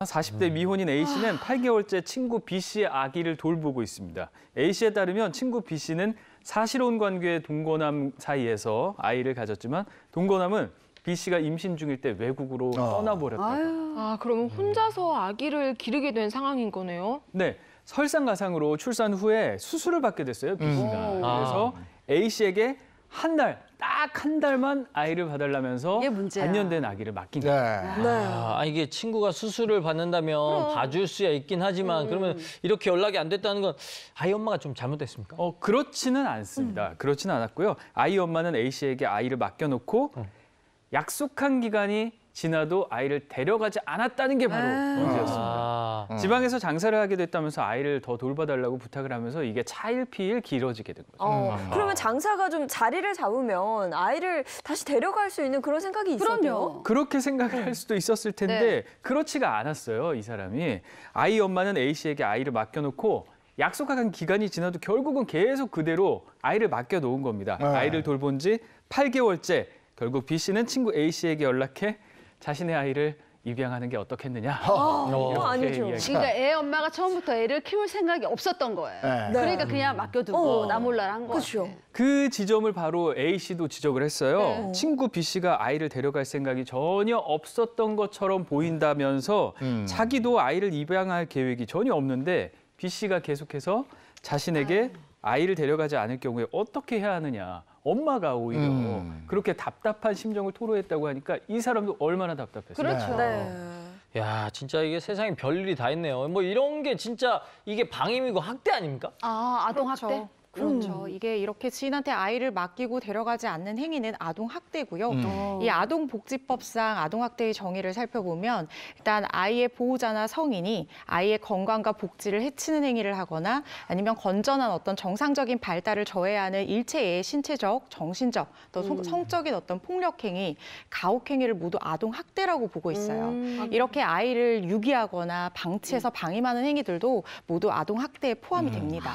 40대 미혼인 A씨는 8개월째 친구 B씨의 아기를 돌보고 있습니다. A씨에 따르면 친구 B씨는 사실혼 관계의 동거남 사이에서 아이를 가졌지만 동거남은 B씨가 임신 중일 때 외국으로 떠나버렸다고. 그러면 혼자서 아기를 기르게 된 상황인 거네요? 네, 설상가상으로 출산 후에 수술을 받게 됐어요, B씨가. 그래서 A씨에게 딱 한 달만 아이를 봐달라면서 반년된 아기를 맡긴 거예요. 이게 친구가 수술을 받는다면 봐줄 수야 있긴 하지만 그러면 이렇게 연락이 안 됐다는 건 아이 엄마가 좀 잘못됐습니까? 그렇지는 않습니다. 그렇지는 않았고요. 아이 엄마는 A씨에게 아이를 맡겨놓고 약속한 기간이 지나도 아이를 데려가지 않았다는 게 바로 문제였습니다. 지방에서 장사를 하게 됐다면서 아이를 더 돌봐달라고 부탁을 하면서 이게 차일피일 길어지게 된 거죠. 그러면 장사가 좀 자리를 잡으면 아이를 다시 데려갈 수 있는 그런 생각이 있었대요? 그렇게 생각을 할 수도 있었을 텐데 그렇지가 않았어요, 이 사람이. 아이 엄마는 A씨에게 아이를 맡겨놓고 약속한 기간이 지나도 결국은 계속 그대로 아이를 맡겨놓은 겁니다. 아이를 돌본 지 8개월째 결국 B씨는 친구 A씨에게 연락해 자신의 아이를 입양하는 게 어떻겠느냐. 아니죠. 그러니까 애 엄마가 처음부터 애를 키울 생각이 없었던 거예요. 그러니까 그냥 맡겨두고 나 몰라 한 거예요. 그렇죠. 그 지점을 바로 A씨도 지적을 했어요. 친구 B씨가 아이를 데려갈 생각이 전혀 없었던 것처럼 보인다면서 자기도 아이를 입양할 계획이 전혀 없는데 B씨가 계속해서 자신에게 아이를 데려가지 않을 경우에 어떻게 해야 하느냐. 엄마가 오히려 그렇게 답답한 심정을 토로했다고 하니까 이 사람도 얼마나 답답했어요. 그렇죠. 야, 진짜 이게 세상에 별일이 다 있네요. 뭐 이런 게 진짜 이게 방임이고 학대 아닙니까? 아동 학대? 그렇죠. 이게 이렇게 지인한테 아이를 맡기고 데려가지 않는 행위는 아동학대고요. 이 아동복지법상 아동학대의 정의를 살펴보면 일단 아이의 보호자나 성인이 아이의 건강과 복지를 해치는 행위를 하거나 아니면 건전한 어떤 정상적인 발달을 저해하는 일체의 신체적, 정신적, 또 성적인 어떤 폭력행위, 가혹행위를 모두 아동학대라고 보고 있어요. 이렇게 아이를 유기하거나 방치해서 방임하는 행위들도 모두 아동학대에 포함이 됩니다.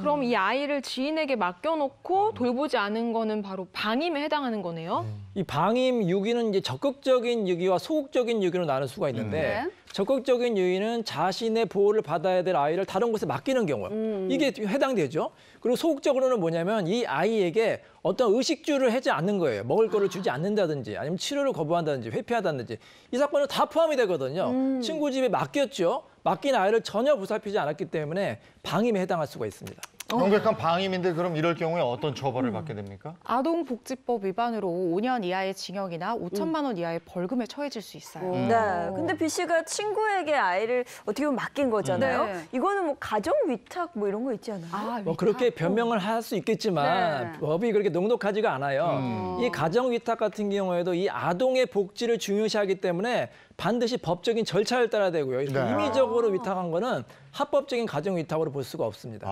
그럼 이 아이를 지인에게 맡겨놓고 돌보지 않은 거는 바로 방임에 해당하는 거네요? 이 방임 유기는 이제 적극적인 유기와 소극적인 유기로 나눌 수가 있는데 적극적인 유기는 자신의 보호를 받아야 될 아이를 다른 곳에 맡기는 경우 이게 해당되죠. 그리고 소극적으로는 뭐냐면 이 아이에게 어떤 의식주를 하지 않는 거예요. 먹을 거를 주지 않는다든지 아니면 치료를 거부한다든지 회피하다든지 이 사건은 다 포함이 되거든요. 친구 집에 맡겼죠. 맡긴 아이를 전혀 보살피지 않았기 때문에 방임에 해당할 수가 있습니다. 명백한 방임인데 그럼 이럴 경우에 어떤 처벌을 받게 됩니까? 아동복지법 위반으로 5년 이하의 징역이나 5천만 원 이하의 벌금에 처해질 수 있어요. 네. 근데 B씨가 친구에게 아이를 어떻게 보면 맡긴 거잖아요. 이거는 뭐 가정 위탁 뭐 이런 거 있지 않아요? 뭐 그렇게 변명을 할 수 있겠지만 법이 그렇게 녹록하지가 않아요. 이 가정 위탁 같은 경우에도 이 아동의 복지를 중요시하기 때문에 반드시 법적인 절차를 따라야 되고요. 이렇게 임의적으로 위탁한 거는 합법적인 가정 위탁으로 볼 수가 없습니다.